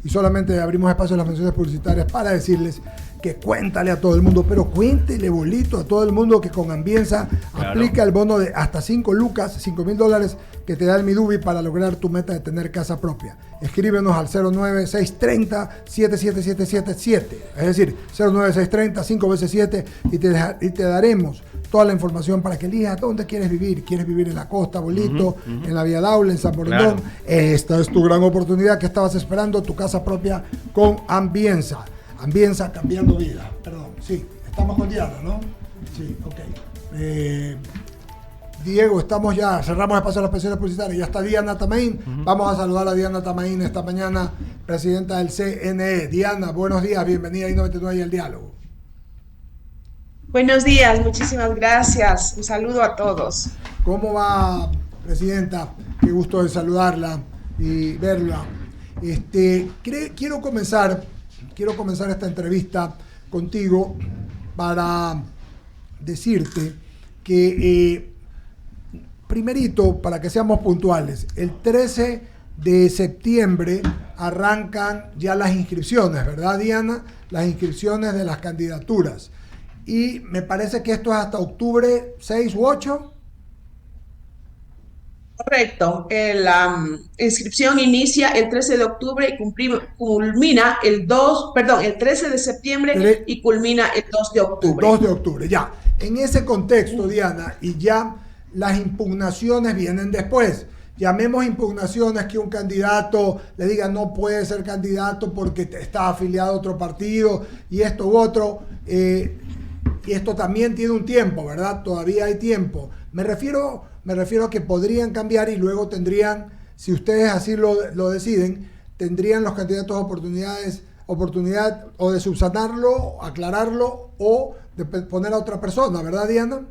y solamente abrimos espacio en las menciones publicitarias para decirles que cuéntale a todo el mundo, pero cuéntele bolito a todo el mundo que con Ambienza aplica el bono de hasta 5 lucas, $5,000 que te da el Midubi para lograr tu meta de tener casa propia. Escríbenos al 09630-77777, es decir, 09630 5 veces 7 y te daremos toda la información para que elijas dónde quieres vivir. ¿Quieres vivir en la costa, Bolito? En la Vía Daule, en San Borondón? Claro. Esta es tu gran oportunidad que estabas esperando, tu casa propia con Ambienza. Ambienza cambiando vida. Perdón, sí, estamos con Diana, ¿no? Sí, ok. Diego, estamos ya, cerramos el paso a las pensiones publicitarias. Ya está Diana Tamain. Vamos a saludar a Diana Tamain esta mañana, presidenta del CNE. Diana, buenos días, bienvenida a I99 y el diálogo. Buenos días, muchísimas gracias. Un saludo a todos. ¿Cómo va, presidenta? Qué gusto de saludarla y verla. Quiero comenzar esta entrevista contigo para decirte que, primerito, para que seamos puntuales, el 13 de septiembre arrancan ya las inscripciones, ¿verdad, Diana? Las inscripciones de las candidaturas. Y me parece que esto es hasta octubre 6 u 8. Correcto. La inscripción inicia el 13 de octubre y culmina el 13 de septiembre y culmina el 2 de octubre. El 2 de octubre, ya. En ese contexto, Diana, y ya las impugnaciones vienen después. Llamemos impugnaciones que un candidato le diga no puede ser candidato porque está afiliado a otro partido y esto u otro. Y esto también tiene un tiempo, ¿verdad? Todavía hay tiempo. Me refiero a que podrían cambiar y luego tendrían, si ustedes así lo deciden, tendrían los candidatos oportunidad o de subsanarlo, aclararlo o de poner a otra persona, ¿verdad, Diana?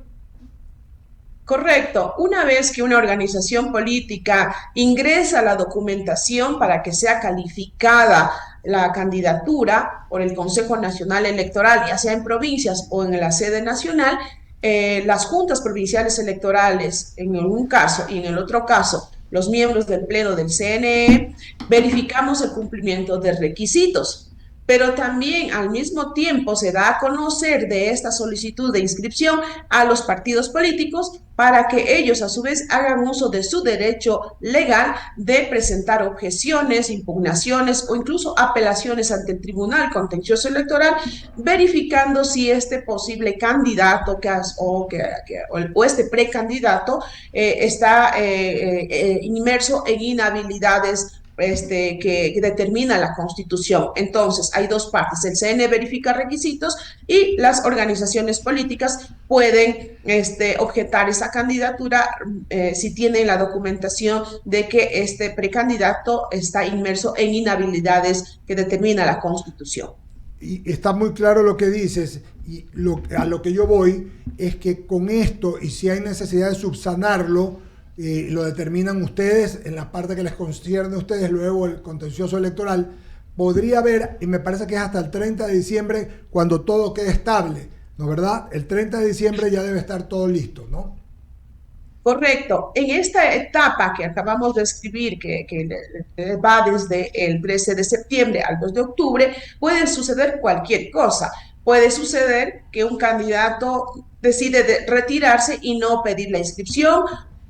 Correcto. Una vez que una organización política ingresa la documentación para que sea calificada la candidatura por el Consejo Nacional Electoral, ya sea en provincias o en la sede nacional, las juntas provinciales electorales, en un caso y en el otro caso, los miembros del Pleno del CNE, verificamos el cumplimiento de requisitos. Pero también al mismo tiempo se da a conocer de esta solicitud de inscripción a los partidos políticos para que ellos a su vez hagan uso de su derecho legal de presentar objeciones, impugnaciones o incluso apelaciones ante el Tribunal Contencioso Electoral, verificando si este posible candidato o este precandidato está inmerso en inhabilidades que determina la Constitución. Entonces, hay dos partes. El CNE verifica requisitos y las organizaciones políticas pueden objetar esa candidatura si tienen la documentación de que este precandidato está inmerso en inhabilidades que determina la Constitución. Y está muy claro lo que dices, y a lo que yo voy es que con esto, y si hay necesidad de subsanarlo, lo determinan ustedes en la parte que les concierne a ustedes, luego el contencioso electoral, podría haber, y me parece que es hasta el 30 de diciembre cuando todo quede estable, ¿no, verdad? El 30 de diciembre ya debe estar todo listo, ¿no? Correcto. En esta etapa que acabamos de escribir, que va desde el 13 de septiembre al 2 de octubre, puede suceder cualquier cosa. Puede suceder que un candidato decide retirarse y no pedir la inscripción,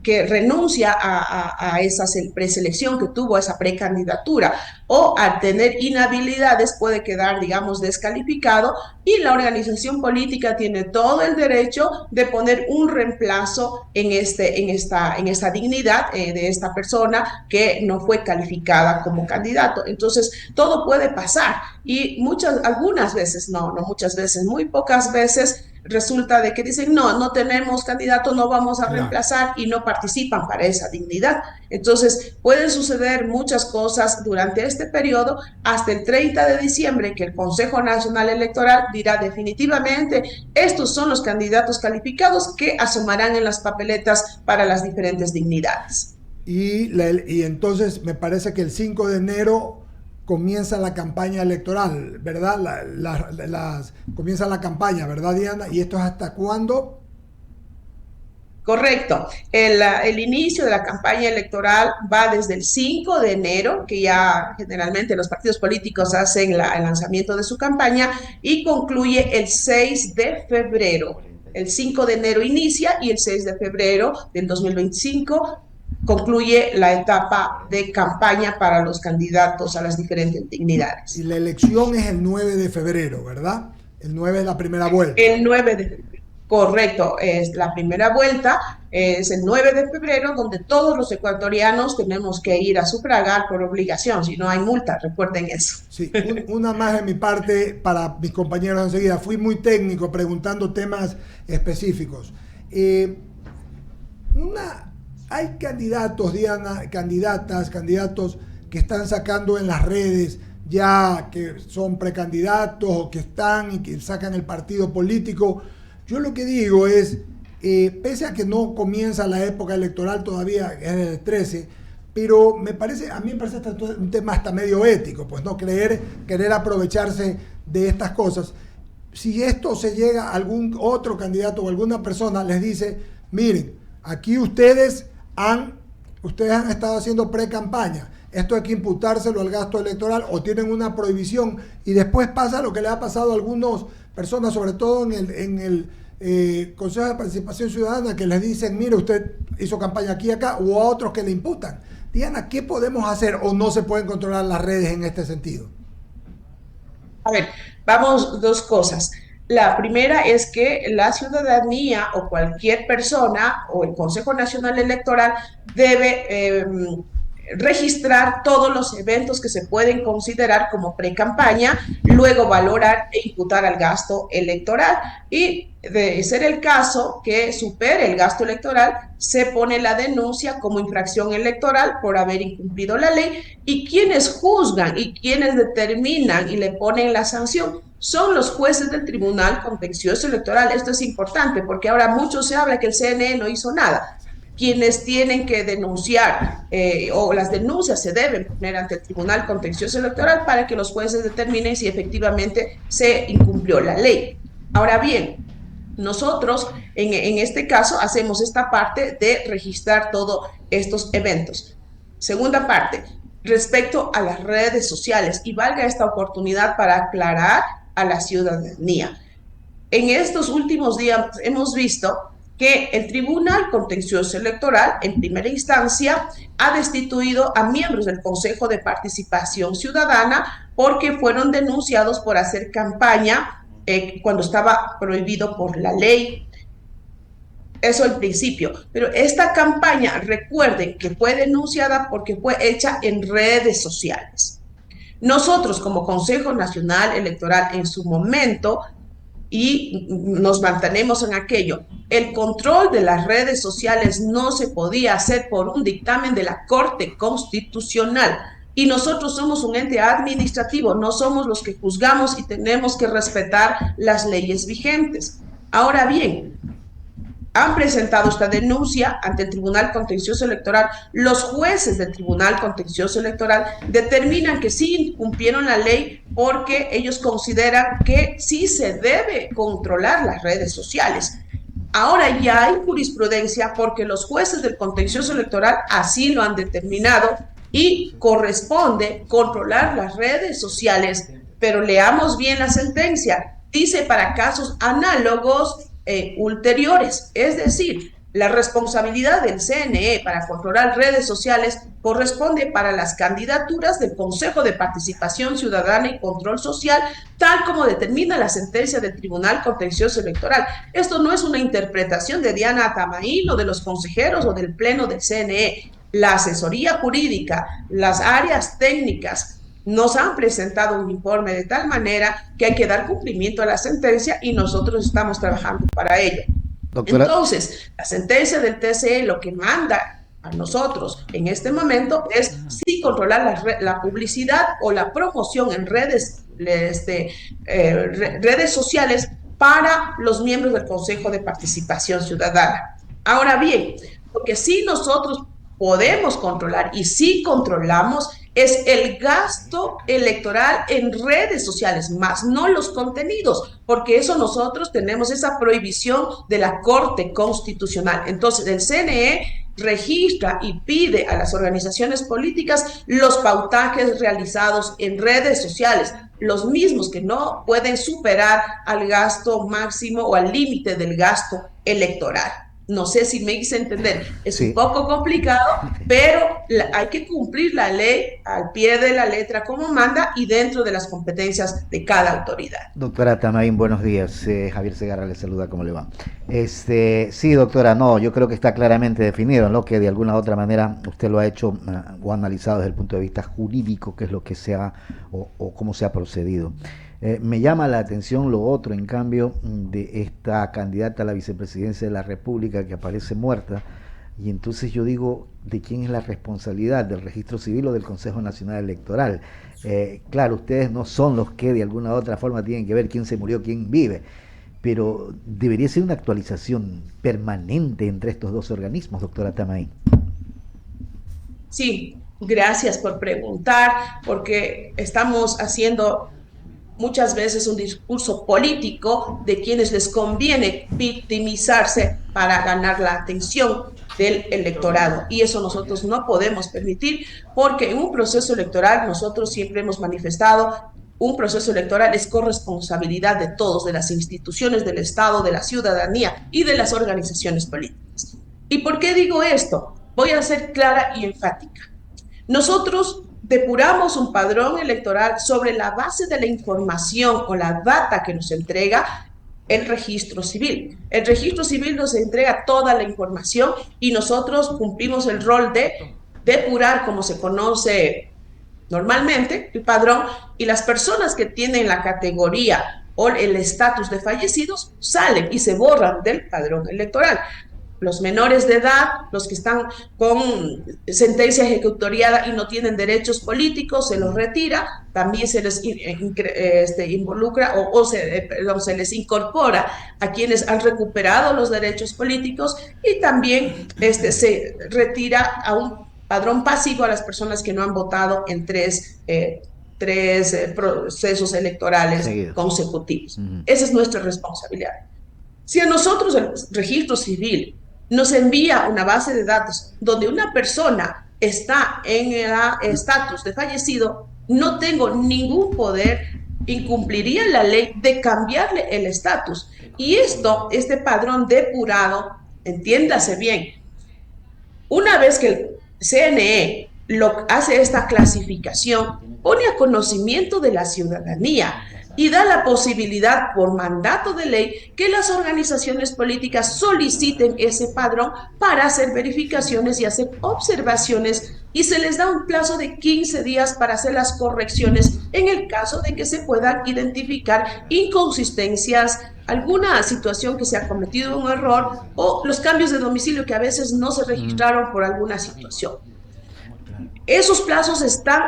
que renuncia a esa preselección que tuvo, a esa precandidatura, o al tener inhabilidades puede quedar, digamos, descalificado y la organización política tiene todo el derecho de poner un reemplazo en esta dignidad de esta persona que no fue calificada como candidato. Entonces, todo puede pasar y algunas veces, no muchas veces, muy pocas veces, resulta de que dicen, no tenemos candidato, no vamos a reemplazar y no participan para esa dignidad. Entonces, pueden suceder muchas cosas durante este periodo hasta el 30 de diciembre que el Consejo Nacional Electoral dirá definitivamente, estos son los candidatos calificados que asomarán en las papeletas para las diferentes dignidades. Y entonces me parece que el 5 de enero comienza la campaña electoral, ¿verdad? Comienza la campaña, ¿verdad, Diana? ¿Y esto es hasta cuándo? Correcto. El inicio de la campaña electoral va desde el 5 de enero, que ya generalmente los partidos políticos hacen el lanzamiento de su campaña, y concluye el 6 de febrero. El 5 de enero inicia y el 6 de febrero del 2025 concluye la etapa de campaña para los candidatos a las diferentes Y dignidades. la elección es el 9 de febrero, ¿verdad? El 9 es la primera vuelta. El 9 de febrero. Correcto, es la primera vuelta, es el 9 de febrero, donde todos los ecuatorianos tenemos que ir a sufragar por obligación, si no hay multa, recuerden eso. Sí, una más de mi parte para mis compañeros enseguida. Fui muy técnico preguntando temas específicos. Eh, hay candidatos, Diana, candidatos que están sacando en las redes ya que son precandidatos o que están y que sacan el partido político. Yo lo que digo es, pese a que no comienza la época electoral todavía, es el 13, pero a mí me parece un tema hasta medio ético, pues no querer aprovecharse de estas cosas. Si esto se llega a algún otro candidato o alguna persona les dice, miren, aquí ustedes han estado haciendo pre-campaña, esto hay que imputárselo al gasto electoral o tienen una prohibición, y después pasa lo que le ha pasado a algunas personas, sobre todo en el Consejo de Participación Ciudadana, que les dicen, mire, usted hizo campaña aquí y acá, o a otros que le imputan. Diana, ¿qué podemos hacer o no se pueden controlar las redes en este sentido? A ver, vamos dos cosas. La primera es que la ciudadanía o cualquier persona o el Consejo Nacional Electoral debe registrar todos los eventos que se pueden considerar como pre-campaña, luego valorar e imputar al gasto electoral. Y de ser el caso que supere el gasto electoral, se pone la denuncia como infracción electoral por haber incumplido la ley, y quienes juzgan y quienes determinan y le ponen la sanción son los jueces del Tribunal Contencioso Electoral. Esto es importante porque ahora mucho se habla que el CNE no hizo nada. Quienes tienen que denunciar o las denuncias se deben poner ante el Tribunal Contencioso Electoral para que los jueces determinen si efectivamente se incumplió la ley. Ahora bien, nosotros en este caso hacemos esta parte de registrar todos estos eventos. Segunda parte, respecto a las redes sociales, y valga esta oportunidad para aclarar a la ciudadanía. En estos últimos días hemos visto que el Tribunal Contencioso Electoral, en primera instancia, ha destituido a miembros del Consejo de Participación Ciudadana porque fueron denunciados por hacer campaña cuando estaba prohibido por la ley. Eso al principio. Pero esta campaña, recuerden que fue denunciada porque fue hecha en redes sociales. Nosotros, como Consejo Nacional Electoral, en su momento, y nos mantenemos en aquello, el control de las redes sociales no se podía hacer por un dictamen de la Corte Constitucional. Y nosotros somos un ente administrativo, no somos los que juzgamos y tenemos que respetar las leyes vigentes. Ahora bien, han presentado esta denuncia ante el Tribunal Contencioso Electoral. Los jueces del Tribunal Contencioso Electoral determinan que sí cumplieron la ley porque ellos consideran que sí se debe controlar las redes sociales. Ahora ya hay jurisprudencia porque los jueces del Contencioso Electoral así lo han determinado y corresponde controlar las redes sociales. Pero leamos bien la sentencia. Dice para casos análogos ulteriores, es decir, la responsabilidad del CNE para controlar redes sociales corresponde para las candidaturas del Consejo de Participación Ciudadana y Control Social, tal como determina la sentencia del Tribunal Contencioso Electoral. Esto no es una interpretación de Diana Atamaín o de los consejeros o del Pleno del CNE. La asesoría jurídica, las áreas técnicas, nos han presentado un informe de tal manera que hay que dar cumplimiento a la sentencia y nosotros estamos trabajando para ello. Doctora. Entonces, la sentencia del TCE lo que manda a nosotros en este momento es sí controlar la publicidad o la promoción en redes sociales para los miembros del Consejo de Participación Ciudadana. Ahora bien, lo que sí nosotros podemos controlar y sí controlamos es el gasto electoral en redes sociales, más no los contenidos, porque eso nosotros tenemos esa prohibición de la Corte Constitucional. Entonces, el CNE registra y pide a las organizaciones políticas los pautajes realizados en redes sociales, los mismos que no pueden superar al gasto máximo o al límite del gasto electoral. No sé si me hice entender, es un poco complicado, pero hay que cumplir la ley al pie de la letra como manda y dentro de las competencias de cada autoridad. Doctora Tamaín, buenos días. Javier Segarra le saluda, ¿cómo le va? Sí, doctora, no, yo creo que está claramente definido, ¿no? Que de alguna u otra manera usted lo ha hecho o analizado desde el punto de vista jurídico, qué es lo que se ha o cómo se ha procedido. Me llama la atención lo otro, en cambio, de esta candidata a la vicepresidencia de la República que aparece muerta, y entonces yo digo, ¿de quién es la responsabilidad? ¿Del Registro Civil o del Consejo Nacional Electoral? Claro, ustedes no son los que de alguna u otra forma tienen que ver quién se murió, quién vive, pero debería ser una actualización permanente entre estos dos organismos, doctora Tamaín. Sí, gracias por preguntar, porque estamos haciendo muchas veces un discurso político de quienes les conviene victimizarse para ganar la atención del electorado. Y eso nosotros no podemos permitir, porque en un proceso electoral nosotros siempre hemos manifestado, un proceso electoral es corresponsabilidad de todos, de las instituciones del Estado, de la ciudadanía y de las organizaciones políticas. ¿Y por qué digo esto? Voy a ser clara y enfática. Nosotros depuramos un padrón electoral sobre la base de la información o la data que nos entrega el registro civil. El registro civil nos entrega toda la información y nosotros cumplimos el rol de depurar, como se conoce normalmente, el padrón, y las personas que tienen la categoría o el estatus de fallecidos salen y se borran del padrón electoral. Los menores de edad, los que están con sentencia ejecutoriada y no tienen derechos políticos, se los retira, también se les involucra se les incorpora a quienes han recuperado los derechos políticos y también se retira a un padrón pasivo a las personas que no han votado en tres procesos electorales consecutivos. Esa es nuestra responsabilidad. Si a nosotros el registro civil nos envía una base de datos donde una persona está en el estatus de fallecido, no tengo ningún poder, incumpliría la ley de cambiarle el estatus. Y este padrón depurado, entiéndase bien, una vez que el CNE hace esta clasificación, pone a conocimiento de la ciudadanía y da la posibilidad por mandato de ley que las organizaciones políticas soliciten ese padrón para hacer verificaciones y hacer observaciones y se les da un plazo de 15 días para hacer las correcciones en el caso de que se puedan identificar inconsistencias, alguna situación que se ha cometido un error o los cambios de domicilio que a veces no se registraron por alguna situación. Esos plazos están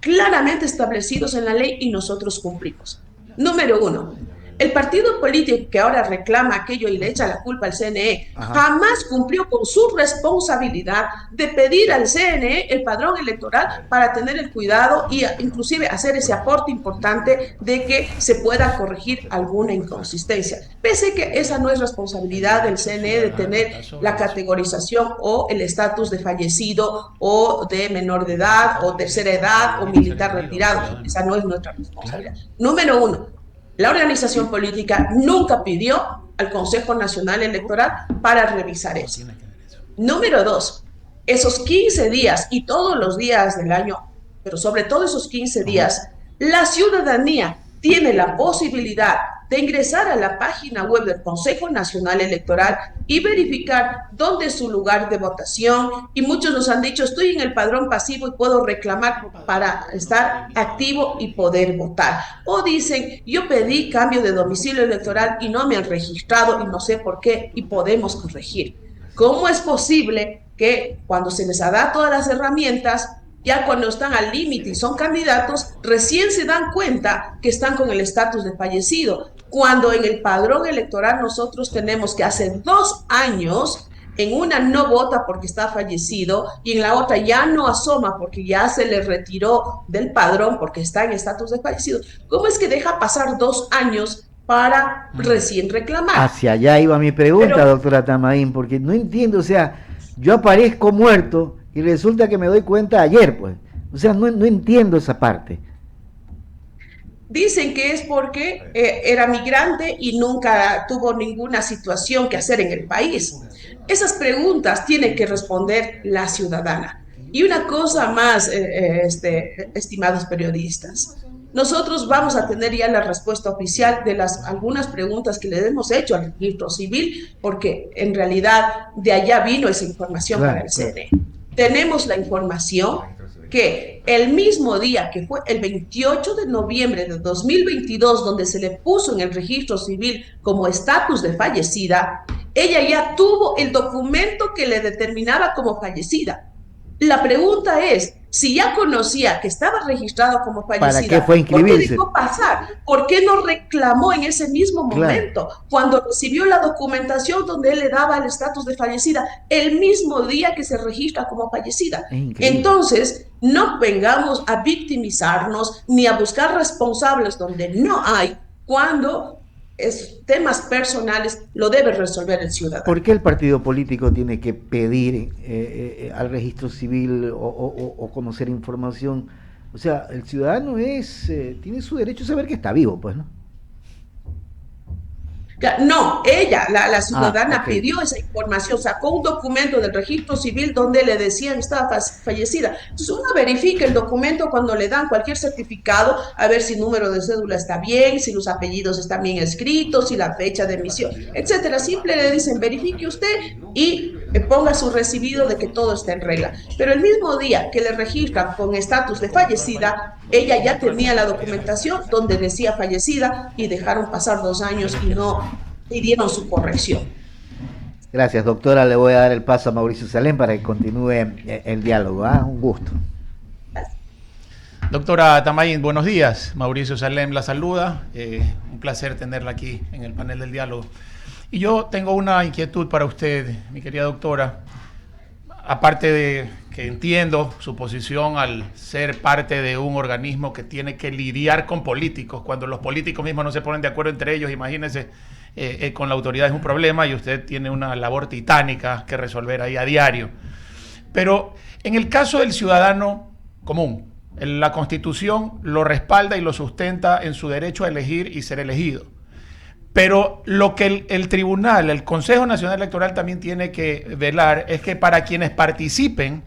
claramente establecidos en la ley y nosotros cumplimos. Número 1, el partido político que ahora reclama aquello y le echa la culpa al CNE, jamás cumplió con su responsabilidad de pedir al CNE el padrón electoral para tener el cuidado y inclusive hacer ese aporte importante de que se pueda corregir alguna inconsistencia. Pese que esa no es responsabilidad del CNE de tener la categorización o el estatus de fallecido o de menor de edad o tercera edad o militar retirado. Esa no es nuestra responsabilidad. Número 1. La organización política nunca pidió al Consejo Nacional Electoral para revisar eso. Número 2, esos 15 días y todos los días del año, pero sobre todo esos 15 días, la ciudadanía tiene la posibilidad de ingresar a la página web del Consejo Nacional Electoral y verificar dónde es su lugar de votación. Y muchos nos han dicho, estoy en el padrón pasivo y puedo reclamar para estar activo y poder votar. O dicen, yo pedí cambio de domicilio electoral y no me han registrado y no sé por qué y podemos corregir. ¿Cómo es posible que cuando se les da todas las herramientas, ya cuando están al límite y son candidatos, recién se dan cuenta que están con el estatus de fallecido? Cuando en el padrón electoral nosotros tenemos que hace 2 años en una no vota porque está fallecido y en la otra ya no asoma porque ya se le retiró del padrón porque está en estatus de fallecido, ¿cómo es que deja pasar 2 años para recién reclamar? Hacia allá iba mi pregunta, Pero, doctora Tamaín, porque no entiendo, o sea, yo aparezco muerto y resulta que me doy cuenta ayer, pues. O sea, no entiendo esa parte. dicen que es porque era migrante y nunca tuvo ninguna situación que hacer en el país. Esas preguntas tiene que responder la ciudadana. Y una cosa más, estimados periodistas, nosotros vamos a tener ya la respuesta oficial de algunas preguntas que le hemos hecho al registro civil, porque en realidad de allá vino esa información para el CNE. Tenemos la información que el mismo día, que fue el 28 de noviembre de 2022, donde se le puso en el registro civil como estatus de fallecida, ella ya tuvo el documento que le determinaba como fallecida. La pregunta es, si ya conocía que estaba registrado como fallecida, ¿para qué fue a inscribirse? ¿Por qué dejó pasar? ¿Por qué no reclamó en ese mismo momento, cuando recibió la documentación donde él le daba el estatus de fallecida, el mismo día que se registra como fallecida? Entonces, no vengamos a victimizarnos ni a buscar responsables donde no hay, cuando temas personales lo debe resolver el ciudadano. ¿Por qué el partido político tiene que pedir al registro civil o conocer información? O sea, el ciudadano tiene su derecho a saber que está vivo, pues, ¿no? No, ella, la ciudadana, pidió esa información, sacó un documento del registro civil donde le decían que estaba fallecida. Entonces uno verifica el documento cuando le dan cualquier certificado, a ver si el número de cédula está bien, si los apellidos están bien escritos, si la fecha de emisión, etcétera. Simple le dicen, verifique usted y ponga su recibido de que todo está en regla. Pero el mismo día que le registran con estatus de fallecida, ella ya tenía la documentación donde decía fallecida y dejaron pasar 2 años y no pidieron su corrección. Gracias, doctora. Le voy a dar el paso a Mauricio Salem para que continúe el diálogo. Un gusto. Doctora Tamaín, buenos días. Mauricio Salem la saluda. Un placer tenerla aquí en el panel del diálogo. Y yo tengo una inquietud para usted, mi querida doctora. Aparte de que entiendo su posición al ser parte de un organismo que tiene que lidiar con políticos, cuando los políticos mismos no se ponen de acuerdo entre ellos, imagínense, con la autoridad es un problema y usted tiene una labor titánica que resolver ahí a diario. Pero en el caso del ciudadano común, la Constitución lo respalda y lo sustenta en su derecho a elegir y ser elegido. Pero lo que el tribunal, el Consejo Nacional Electoral también tiene que velar es que para quienes participen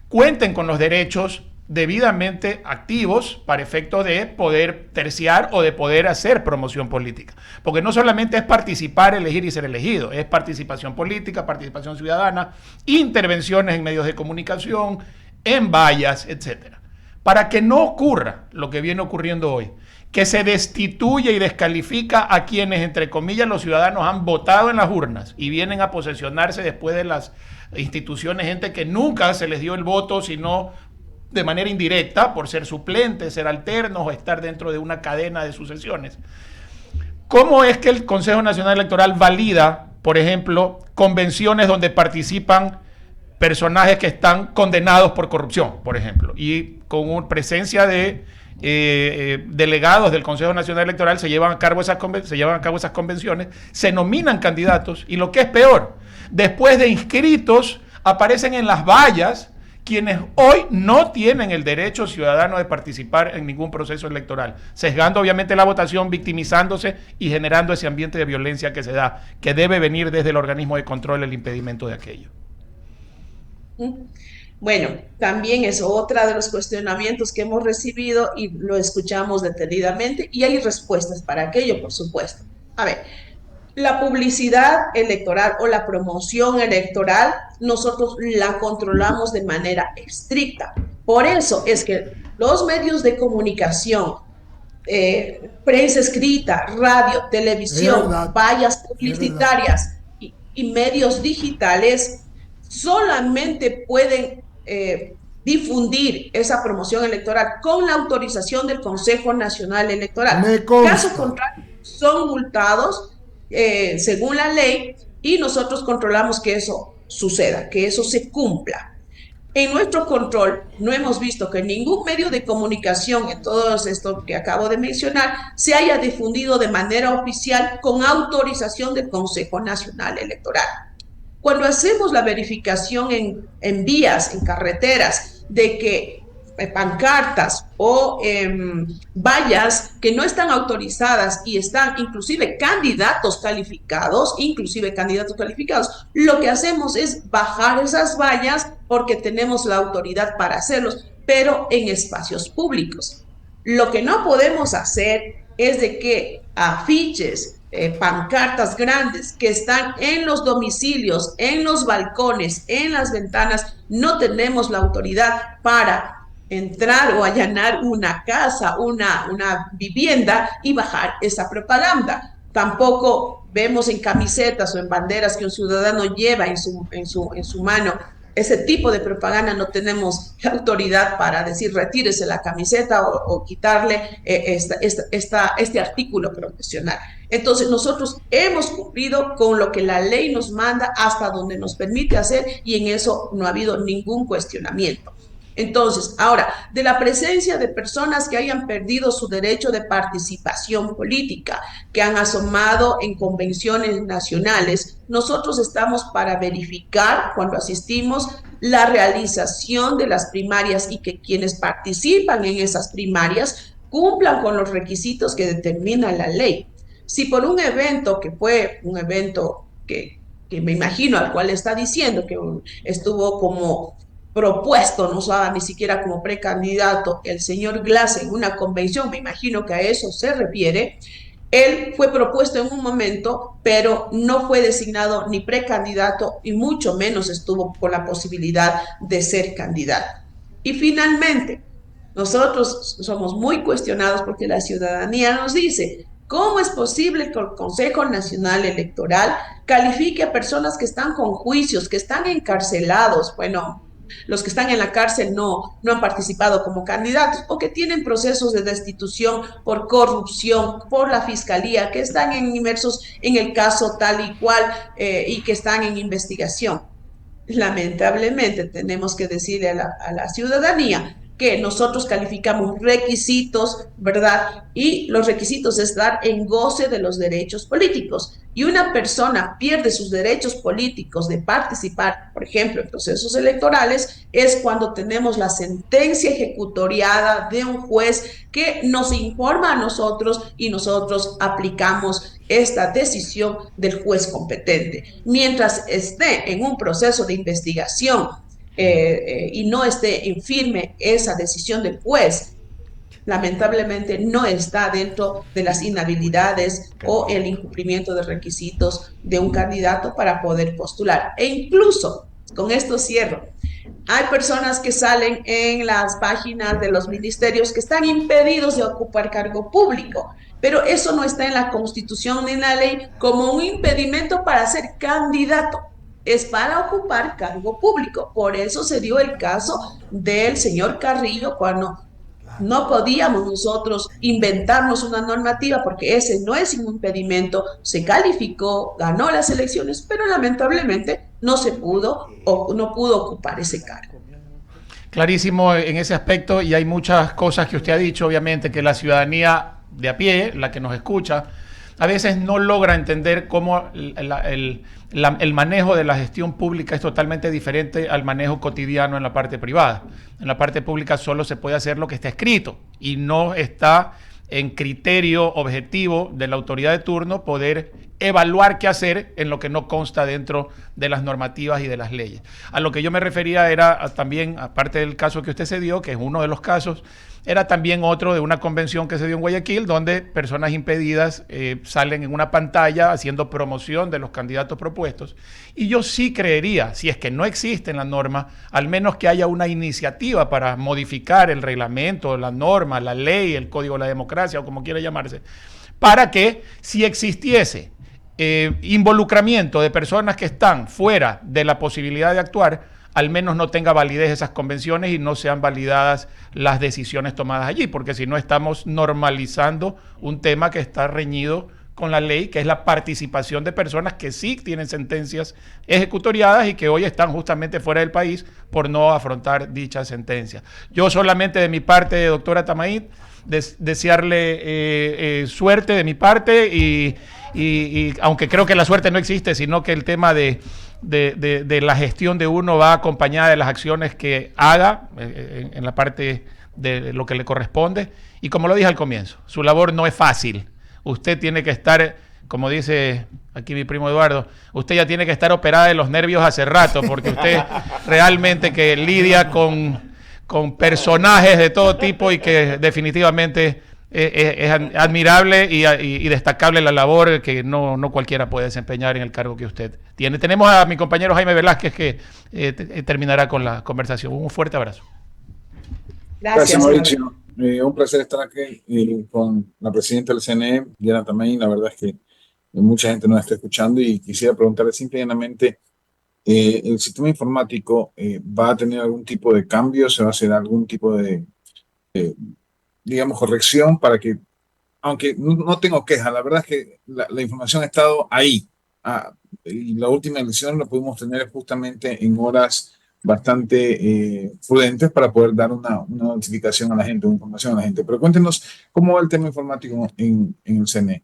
cuenten con los derechos debidamente activos para efecto de poder terciar o de poder hacer promoción política. Porque no solamente es participar, elegir y ser elegido, es participación política, participación ciudadana, intervenciones en medios de comunicación, en vallas, etcétera. Para que no ocurra lo que viene ocurriendo hoy, que se destituye y descalifica a quienes, entre comillas, los ciudadanos han votado en las urnas y vienen a posesionarse después de las instituciones, gente que nunca se les dio el voto, sino de manera indirecta, por ser suplentes, ser alternos o estar dentro de una cadena de sucesiones. ¿Cómo es que el Consejo Nacional Electoral valida, por ejemplo, convenciones donde participan personajes que están condenados por corrupción, por ejemplo, y con presencia de delegados del Consejo Nacional Electoral se llevan a cabo esas convenciones, se nominan candidatos y lo que es peor, después de inscritos aparecen en las vallas quienes hoy no tienen el derecho ciudadano de participar en ningún proceso electoral, sesgando obviamente la votación, victimizándose y generando ese ambiente de violencia que se da, que debe venir desde el organismo de control el impedimento de aquello. Bueno, también es otra de los cuestionamientos que hemos recibido y lo escuchamos detenidamente y hay respuestas para aquello, por supuesto. A ver, la publicidad electoral o la promoción electoral nosotros la controlamos de manera estricta. Por eso es que los medios de comunicación, prensa escrita, radio, televisión, vallas publicitarias y medios digitales solamente pueden difundir esa promoción electoral con la autorización del Consejo Nacional Electoral. Caso contrario, son multados según la ley y nosotros controlamos que eso suceda, que eso se cumpla. En nuestro control no hemos visto que ningún medio de comunicación en todo esto que acabo de mencionar se haya difundido de manera oficial con autorización del Consejo Nacional Electoral. Cuando hacemos la verificación en vías, en carreteras, de que pancartas o vallas que no están autorizadas y están inclusive candidatos calificados, lo que hacemos es bajar esas vallas porque tenemos la autoridad para hacerlos, pero en espacios públicos. Lo que no podemos hacer es de que afiches, pancartas grandes que están en los domicilios, en los balcones, en las ventanas, no tenemos la autoridad para entrar o allanar una casa, una vivienda y bajar esa propaganda. Tampoco vemos en camisetas o en banderas que un ciudadano lleva en su mano ese tipo de propaganda. No tenemos la autoridad para decir retírese la camiseta o quitarle este artículo profesional. Entonces nosotros hemos cumplido con lo que la ley nos manda hasta donde nos permite hacer y en eso no ha habido ningún cuestionamiento. Entonces, ahora, de la presencia de personas que hayan perdido su derecho de participación política, que han asomado en convenciones nacionales, nosotros estamos para verificar cuando asistimos la realización de las primarias y que quienes participan en esas primarias cumplan con los requisitos que determina la ley. Si por un evento que fue un evento que me imagino al cual está diciendo que estuvo como propuesto, no estaba ni siquiera como precandidato, el señor Glass en una convención, me imagino que a eso se refiere, él fue propuesto en un momento, pero no fue designado ni precandidato y mucho menos estuvo con la posibilidad de ser candidato. Y finalmente, nosotros somos muy cuestionados porque la ciudadanía nos dice, ¿cómo es posible que el Consejo Nacional Electoral califique a personas que están con juicios, que están encarcelados? Bueno, los que están en la cárcel no han participado como candidatos o que tienen procesos de destitución por corrupción, por la fiscalía, que están inmersos en el caso tal y cual y que están en investigación. Lamentablemente tenemos que decirle a la ciudadanía que nosotros calificamos requisitos, ¿verdad? Y los requisitos es dar en goce de los derechos políticos. Y una persona pierde sus derechos políticos de participar, por ejemplo, en procesos electorales, es cuando tenemos la sentencia ejecutoriada de un juez que nos informa a nosotros y nosotros aplicamos esta decisión del juez competente. Mientras esté en un proceso de investigación, y no esté en firme esa decisión del juez, lamentablemente no está dentro de las inhabilidades o el incumplimiento de requisitos de un candidato para poder postular. E incluso, con esto cierro, hay personas que salen en las páginas de los ministerios que están impedidos de ocupar cargo público, pero eso no está en la Constitución ni en la ley como un impedimento para ser candidato. Es para ocupar cargo público. Por eso se dio el caso del señor Carrillo cuando no podíamos nosotros inventarnos una normativa porque ese no es un impedimento, se calificó, ganó las elecciones, pero lamentablemente no se pudo o no pudo ocupar ese cargo. Clarísimo en ese aspecto y hay muchas cosas que usted ha dicho, obviamente, que la ciudadanía de a pie, la que nos escucha, a veces no logra entender cómo el manejo de la gestión pública es totalmente diferente al manejo cotidiano en la parte privada. En la parte pública solo se puede hacer lo que está escrito y no está en criterio objetivo de la autoridad de turno poder evaluar qué hacer en lo que no consta dentro de las normativas y de las leyes. A lo que yo me refería era también, aparte del caso que usted se dio, que es uno de los casos, era también otro de una convención que se dio en Guayaquil, donde personas impedidas salen en una pantalla haciendo promoción de los candidatos propuestos. Y yo sí creería, si es que no existe en la norma, al menos que haya una iniciativa para modificar el reglamento, la norma, la ley, el código de la democracia o como quiera llamarse, para que si existiese involucramiento de personas que están fuera de la posibilidad de actuar, al menos no tenga validez esas convenciones y no sean validadas las decisiones tomadas allí, porque si no estamos normalizando un tema que está reñido con la ley, que es la participación de personas que sí tienen sentencias ejecutoriadas y que hoy están justamente fuera del país por no afrontar dichas sentencias. Yo solamente de mi parte, doctora Tamaín, desearle suerte de mi parte y aunque creo que la suerte no existe, sino que el tema de la gestión de uno va acompañada de las acciones que haga en la parte de lo que le corresponde. Y como lo dije al comienzo, su labor no es fácil. Usted tiene que estar, como dice aquí mi primo Eduardo, usted ya tiene que estar operada de los nervios hace rato, porque usted realmente que lidia con personajes de todo tipo y que definitivamente es admirable y destacable la labor que no cualquiera puede desempeñar en el cargo que usted tiene. Tenemos a mi compañero Jaime Velázquez que terminará con la conversación. Un fuerte abrazo. Gracias, Mauricio. Un placer estar aquí con la presidenta del CNE, Diana Tamaín. La verdad es que mucha gente nos está escuchando y quisiera preguntarle simplemente, ¿el sistema informático va a tener algún tipo de cambio? ¿Se va a hacer algún tipo de, digamos, corrección para que, aunque no tengo queja, la verdad es que la información ha estado ahí? Y la última elección la pudimos tener justamente en horas bastante prudentes para poder dar una notificación a la gente, una información a la gente. Pero cuéntenos cómo va el tema informático en el CNE.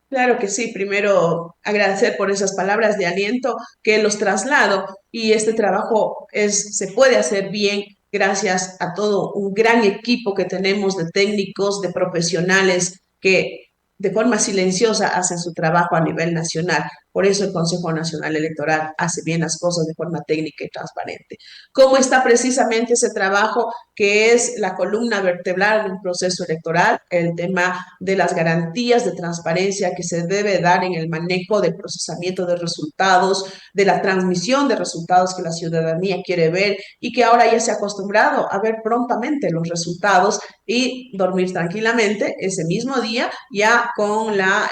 Claro que sí. Primero, agradecer por esas palabras de aliento que los traslado y este trabajo se puede hacer bien gracias a todo un gran equipo que tenemos de técnicos, de profesionales que de forma silenciosa hacen su trabajo a nivel nacional. Por eso el Consejo Nacional Electoral hace bien las cosas de forma técnica y transparente. ¿Cómo está precisamente ese trabajo que es la columna vertebral de un proceso electoral? El tema de las garantías de transparencia que se debe dar en el manejo del procesamiento de resultados, de la transmisión de resultados que la ciudadanía quiere ver y que ahora ya se ha acostumbrado a ver prontamente los resultados y dormir tranquilamente ese mismo día ya con la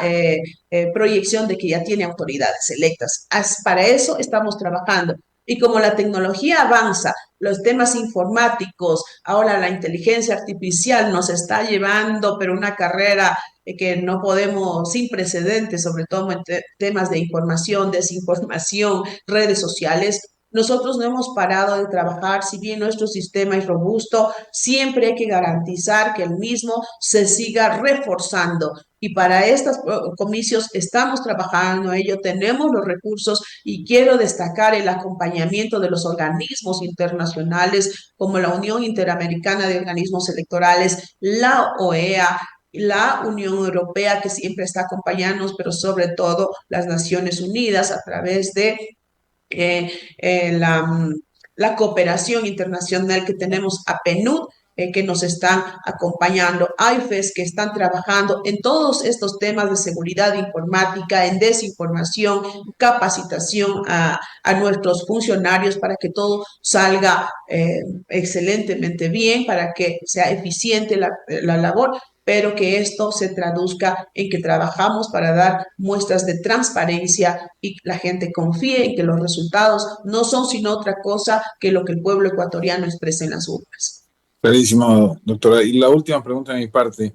proyección de que ya tiene autoridades electas. Para eso estamos trabajando. Y como la tecnología avanza, los temas informáticos, ahora la inteligencia artificial nos está llevando, pero una carrera que no podemos, sin precedentes, sobre todo en temas de información, desinformación, redes sociales. Nosotros no hemos parado de trabajar, si bien nuestro sistema es robusto, siempre hay que garantizar que el mismo se siga reforzando. Y para estos comicios estamos trabajando en ello, tenemos los recursos y quiero destacar el acompañamiento de los organismos internacionales como la Unión Interamericana de Organismos Electorales, la OEA, la Unión Europea que siempre está acompañándonos, pero sobre todo las Naciones Unidas a través de eh, la cooperación internacional que tenemos a PNUD, que nos están acompañando, AIFES, que están trabajando en todos estos temas de seguridad informática, en desinformación, capacitación a nuestros funcionarios para que todo salga excelentemente bien, para que sea eficiente la labor, pero que esto se traduzca en que trabajamos para dar muestras de transparencia y la gente confíe en que los resultados no son sino otra cosa que lo que el pueblo ecuatoriano expresa en las urnas. Clarísimo, doctora. Y la última pregunta de mi parte.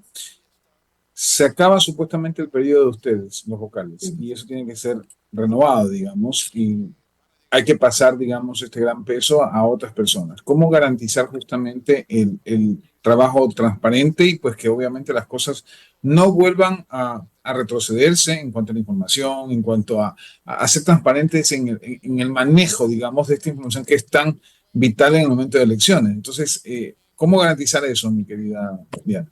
Se acaba supuestamente el periodo de ustedes, los vocales, y eso tiene que ser renovado, digamos, y hay que pasar, digamos, este gran peso a otras personas. ¿Cómo garantizar justamente el trabajo transparente y pues que obviamente las cosas no vuelvan a retrocederse en cuanto a la información, en cuanto a ser transparentes en el manejo, digamos, de esta información que es tan vital en el momento de elecciones? Entonces, ¿cómo garantizar eso, mi querida Diana?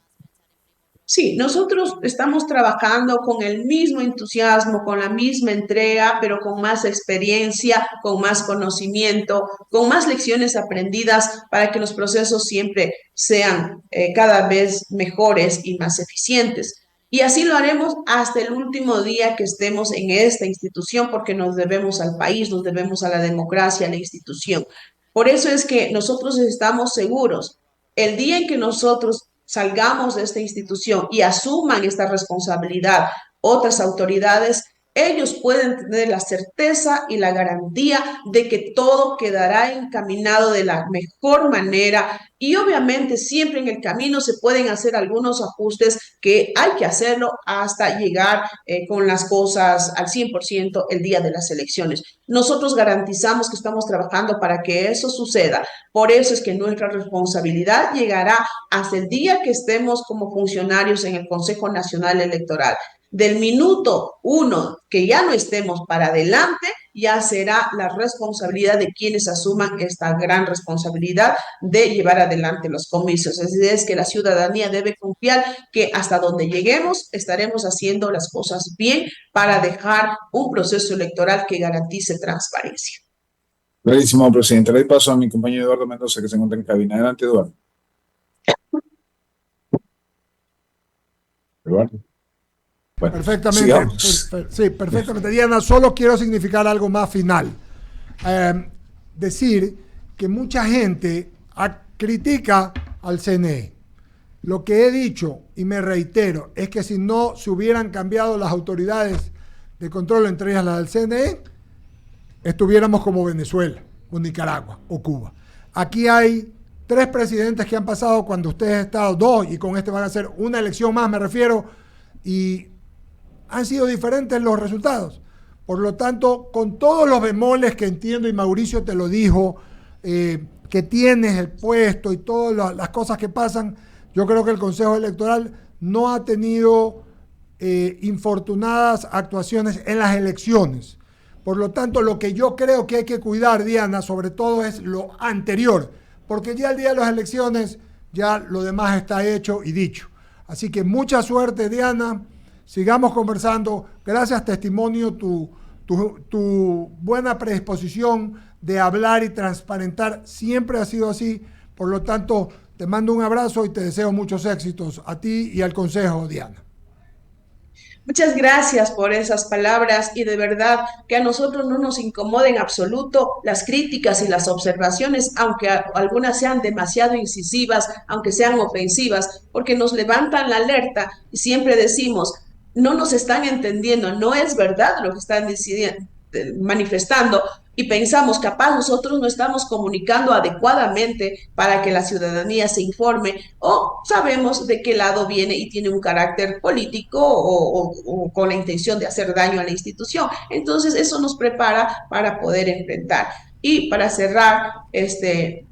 Sí, nosotros estamos trabajando con el mismo entusiasmo, con la misma entrega, pero con más experiencia, con más conocimiento, con más lecciones aprendidas para que los procesos siempre sean cada vez mejores y más eficientes. Y así lo haremos hasta el último día que estemos en esta institución, porque nos debemos al país, nos debemos a la democracia, a la institución. Por eso es que nosotros estamos seguros. El día en que nosotros salgamos de esta institución y asuman esta responsabilidad otras autoridades, ellos pueden tener la certeza y la garantía de que todo quedará encaminado de la mejor manera y obviamente siempre en el camino se pueden hacer algunos ajustes que hay que hacerlo hasta llegar con las cosas al 100% el día de las elecciones. Nosotros garantizamos que estamos trabajando para que eso suceda. Por eso es que nuestra responsabilidad llegará hasta el día que estemos como funcionarios en el Consejo Nacional Electoral. Del minuto 1 que ya no estemos para adelante, ya será la responsabilidad de quienes asuman esta gran responsabilidad de llevar adelante los comicios. Así es que la ciudadanía debe confiar que hasta donde lleguemos estaremos haciendo las cosas bien para dejar un proceso electoral que garantice transparencia. Clarísimo, presidente. Le doy paso a mi compañero Eduardo Mendoza, que se encuentra en cabina. Adelante, Eduardo. Eduardo. Bueno, perfectamente. Sí, perfectamente. Diana, solo quiero significar algo más final. Decir que mucha gente critica al CNE. Lo que he dicho, y me reitero, es que si no se hubieran cambiado las autoridades de control, entre ellas las del CNE, estuviéramos como Venezuela, o Nicaragua, o Cuba. Aquí hay 3 presidentes que han pasado cuando ustedes han estado 2, y con este van a ser una elección más, me refiero, y han sido diferentes los resultados. Por lo tanto, con todos los bemoles que entiendo, y Mauricio te lo dijo, que tienes el puesto y todas las cosas que pasan, yo creo que el Consejo Electoral no ha tenido infortunadas actuaciones en las elecciones. Por lo tanto, lo que yo creo que hay que cuidar, Diana, sobre todo es lo anterior, porque ya el día de las elecciones, ya lo demás está hecho y dicho. Así que mucha suerte, Diana. Sigamos conversando. Gracias, testimonio, tu buena predisposición de hablar y transparentar siempre ha sido así. Por lo tanto, te mando un abrazo y te deseo muchos éxitos a ti y al Consejo, Diana. Muchas gracias por esas palabras y de verdad que a nosotros no nos incomoda en absoluto las críticas y las observaciones, aunque algunas sean demasiado incisivas, aunque sean ofensivas, porque nos levantan la alerta y siempre decimos, no nos están entendiendo, no es verdad lo que están manifestando y pensamos capaz nosotros no estamos comunicando adecuadamente para que la ciudadanía se informe o sabemos de qué lado viene y tiene un carácter político o con la intención de hacer daño a la institución. Entonces eso nos prepara para poder enfrentar. Y para cerrar,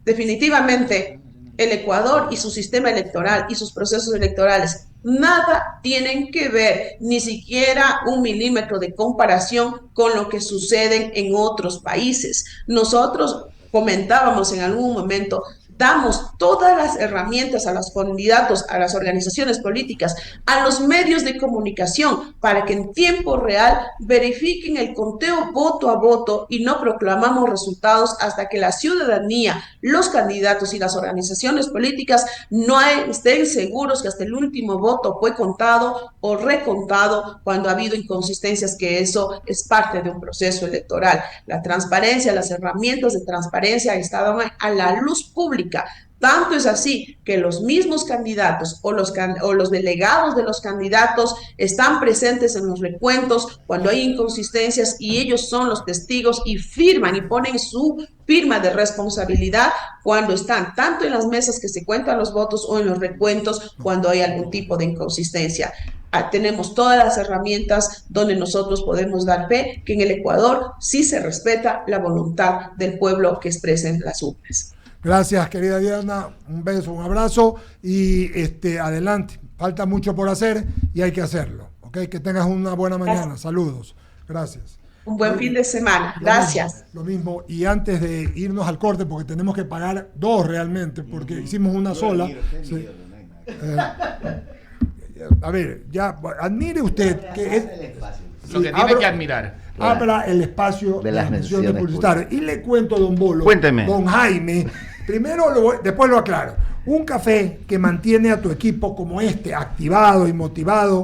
definitivamente el Ecuador y su sistema electoral y sus procesos electorales nada tienen que ver, ni siquiera 1 milímetro de comparación con lo que sucede en otros países. Nosotros comentábamos en algún momento, damos todas las herramientas a los candidatos, a las organizaciones políticas, a los medios de comunicación, para que en tiempo real verifiquen el conteo voto a voto y no proclamamos resultados hasta que la ciudadanía, los candidatos y las organizaciones políticas no estén seguros que hasta el último voto fue contado o recontado cuando ha habido inconsistencias, que eso es parte de un proceso electoral. La transparencia, las herramientas de transparencia estaban a la luz pública. Tanto es así que los mismos candidatos o los delegados de los candidatos están presentes en los recuentos cuando hay inconsistencias y ellos son los testigos y firman y ponen su firma de responsabilidad cuando están tanto en las mesas que se cuentan los votos o en los recuentos cuando hay algún tipo de inconsistencia. Tenemos todas las herramientas donde nosotros podemos dar fe que en el Ecuador sí se respeta la voluntad del pueblo que expresen las urnas. Gracias, querida Diana. Un beso, un abrazo y adelante. Falta mucho por hacer y hay que hacerlo. ¿Okay? Que tengas una buena mañana. Gracias. Saludos. Gracias. Un buen fin de semana. Gracias. Lo mismo. Y antes de irnos al corte, porque tenemos que pagar 2 realmente, porque hicimos una sola. Sí. A ver, ya, admire usted que es lo que tiene que admirar. Abra el espacio de las menciones publicitarias. Y le cuento, don Bolo, Cuénteme. Don Jaime, primero, después lo aclaro. Un café que mantiene a tu equipo como activado y motivado